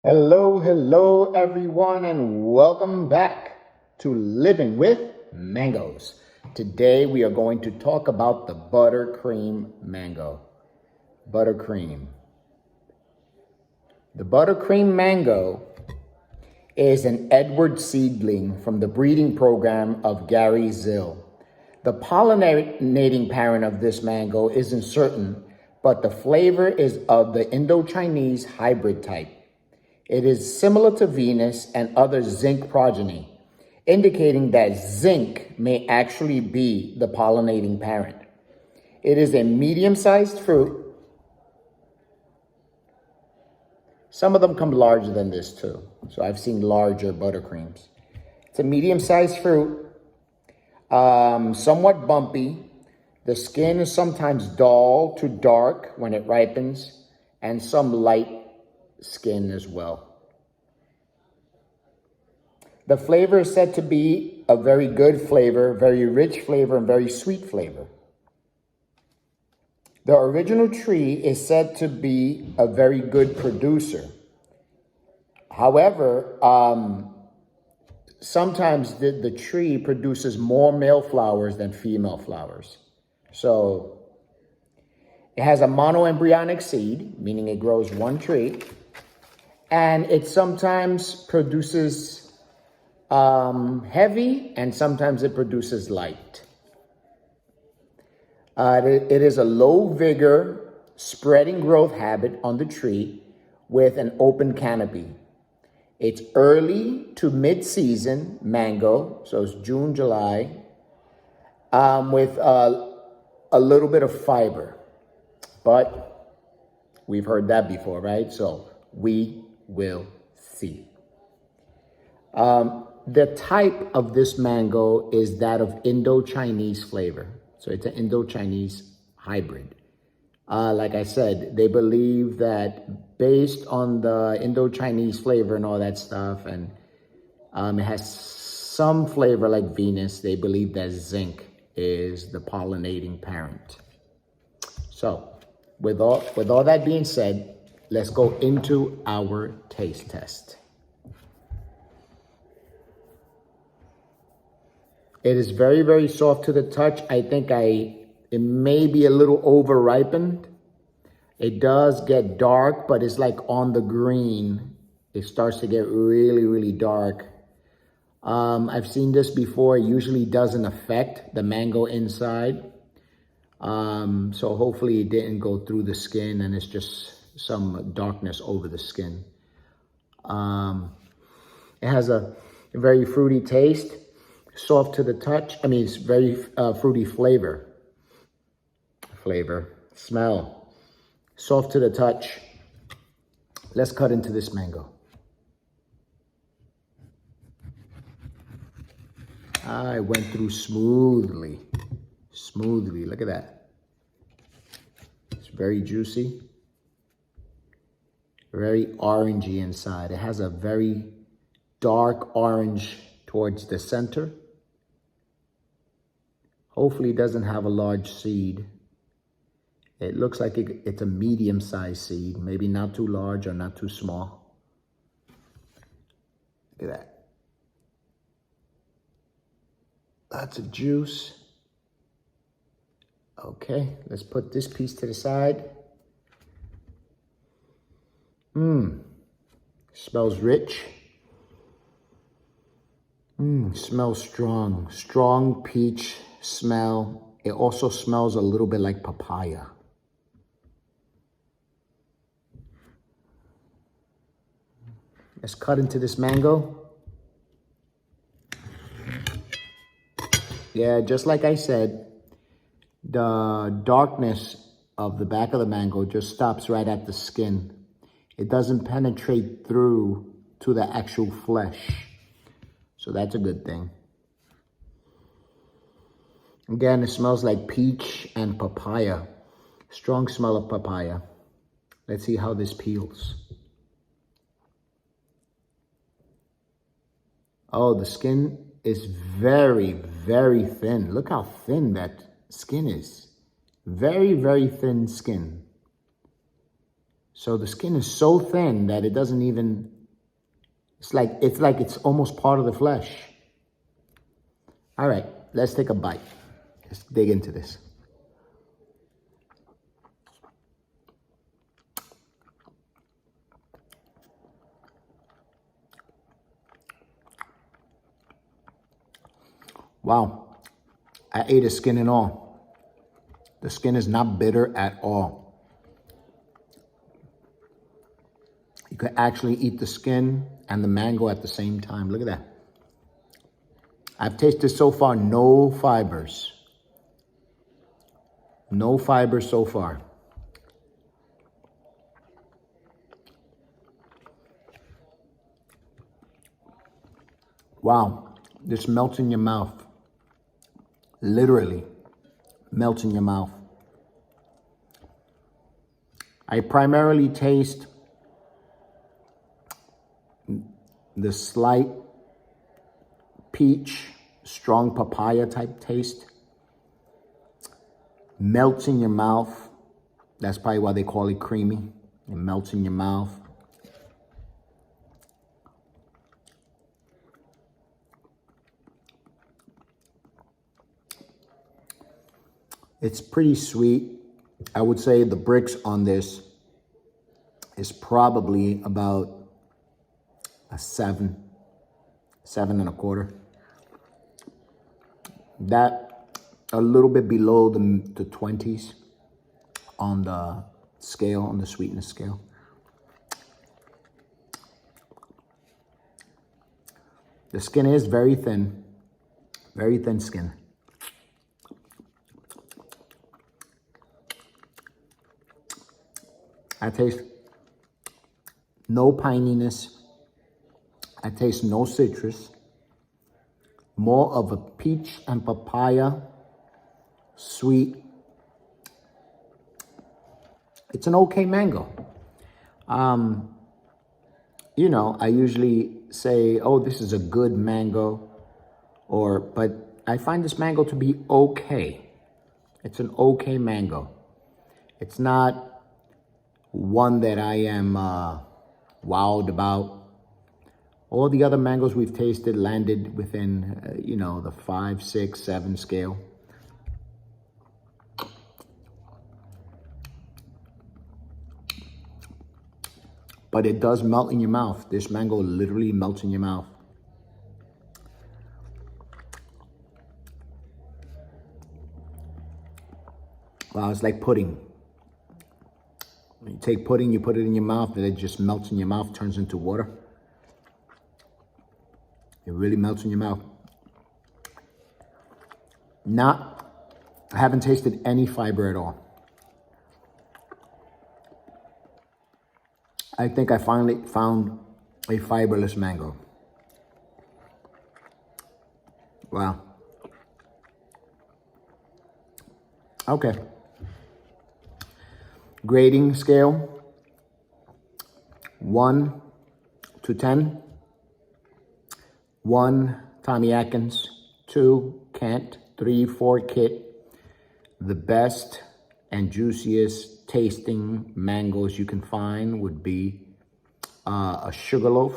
Hello, everyone, and welcome back to Living with Mangoes. Today, we are going to talk about the buttercream mango. Buttercream. The buttercream mango is an Edward seedling from the breeding program of Gary Zill. The pollinating parent of this mango isn't certain, but the flavor is of the Indo-Chinese hybrid type. It is similar to Venus and other zinc progeny, indicating that zinc may actually be the pollinating parent. It is a medium-sized fruit. Some of them come larger than this too, so I've seen larger buttercreams. It's a medium-sized fruit, somewhat bumpy. The skin is sometimes dull to dark when it ripens, and some light skin as well. The flavor is said to be a very good flavor, very rich flavor, and very sweet flavor. The original tree is said to be a very good producer. However, sometimes the tree produces more male flowers than female flowers. So it has a monoembryonic seed, meaning it grows one tree, and it sometimes produces heavy, and sometimes it produces light. It is a low vigor spreading growth habit on the tree with an open canopy. It's early to mid-season mango, so it's June, July, with a little bit of fiber. But we've heard that before, right? So we will see. The type of this mango is that of Indo-Chinese flavor. So it's an Indo-Chinese hybrid. Like I said, they believe that based on the Indo-Chinese flavor and all that stuff, and it has some flavor like Venus, they believe that zinc is the pollinating parent. So with all that being said, let's go into our taste test. It is very, very soft to the touch. I think it may be a little over ripened. It does get dark, but it's like on the green. It starts to get really, really dark. I've seen this before. It usually doesn't affect the mango inside. So hopefully it didn't go through the skin and it's just some darkness over the skin. It has a very fruity taste. Soft to the touch. I mean, it's very fruity flavor. Smell. Soft to the touch. Let's cut into this mango. I went through smoothly. Look at that. It's very juicy. Very orangey inside. It has a very dark orange towards the center. Hopefully it doesn't have a large seed. It looks like it's a medium-sized seed, maybe not too large or not too small. Look at that. Lots of juice. Okay, let's put this piece to the side. Smells rich. Smells strong. Strong peach smell. It also smells a little bit like papaya. Let's cut into this mango. Yeah, just like I said, the darkness of the back of the mango just stops right at the skin. It doesn't penetrate through to the actual flesh. So that's a good thing. Again, it smells like peach and papaya. Strong smell of papaya. Let's see how this peels. Oh, the skin is very, very thin. Look how thin that skin is. Very, very thin skin. So the skin is so thin that it doesn't even It's almost part of the flesh. All right, let's take a bite. Let's dig into this. Wow, I ate the skin and all. The skin is not bitter at all. You could actually eat the skin and the mango at the same time. Look at that. I've tasted so far no fibers. No fibers so far. Wow, this melts in your mouth. Literally melts in your mouth. I primarily taste the slight peach, strong papaya type taste. Melts in your mouth. That's probably why they call it creamy. It melts in your mouth. It's pretty sweet. I would say the bricks on this is probably about a 7, 7.25. That a little bit below the 20s on the scale, on the sweetness scale. The skin is very thin skin. I taste no pininess. I taste no citrus. More of a peach and papaya, sweet. It's an okay mango. You know, I usually say, oh, this is a good mango, but I find this mango to be okay. It's an okay mango. It's not one that I am wowed about. All the other mangoes we've tasted landed within, you know, the 5, 6, 7 scale. But it does melt in your mouth. This mango literally melts in your mouth. Wow, it's like pudding. When you take pudding, you put it in your mouth, and it just melts in your mouth, turns into water. It really melts in your mouth. I haven't tasted any fiber at all. I think I finally found a fiberless mango. Wow. Okay. Grading scale, 1 to 10. 1, Tommy Atkins. 2, Kent. 3, 4, Kit. The best and juiciest tasting mangoes you can find would be a Sugarloaf.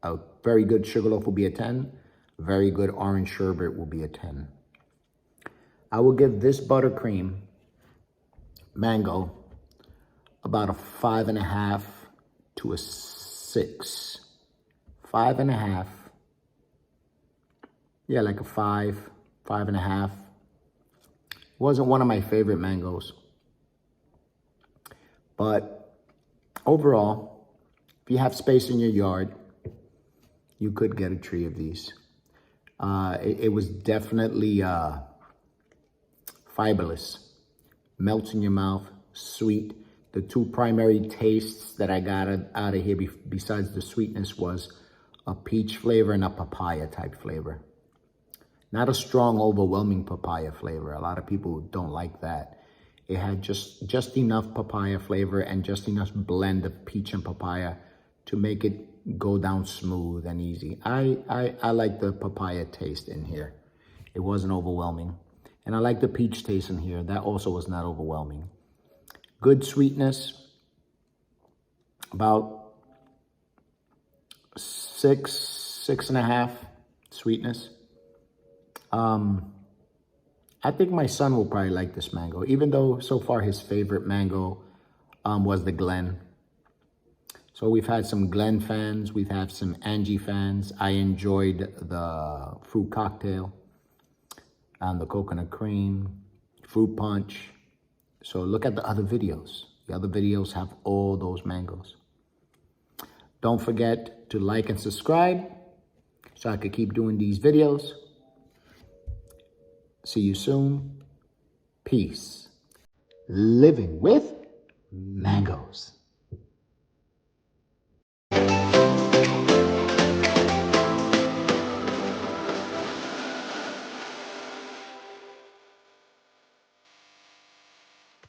A very good Sugarloaf will be a 10. Very good orange sherbet will be a 10. I will give this Buttercream mango about a 5.5 to a 6. 5.5. Yeah, like a 5, 5.5. Wasn't one of my favorite mangoes. But overall, if you have space in your yard, you could get a tree of these. It was definitely fiberless. Melts in your mouth, sweet. The 2 primary tastes that I got out of here besides the sweetness was a peach flavor and a papaya type flavor. Not a strong, overwhelming papaya flavor. A lot of people don't like that. It had just enough papaya flavor and just enough blend of peach and papaya to make it go down smooth and easy. I like the papaya taste in here. It wasn't overwhelming. And I like the peach taste in here. That also was not overwhelming. Good sweetness. About six and a half sweetness. I think my son will probably like this mango, even though so far his favorite mango was the Glen. So we've had some Glen fans, we've had some Angie fans. I enjoyed the fruit cocktail and the coconut cream, fruit punch. So look at the other videos. The other videos have all those mangoes. Don't forget to like and subscribe so I could keep doing these videos. See you soon. Peace. Living with mangoes.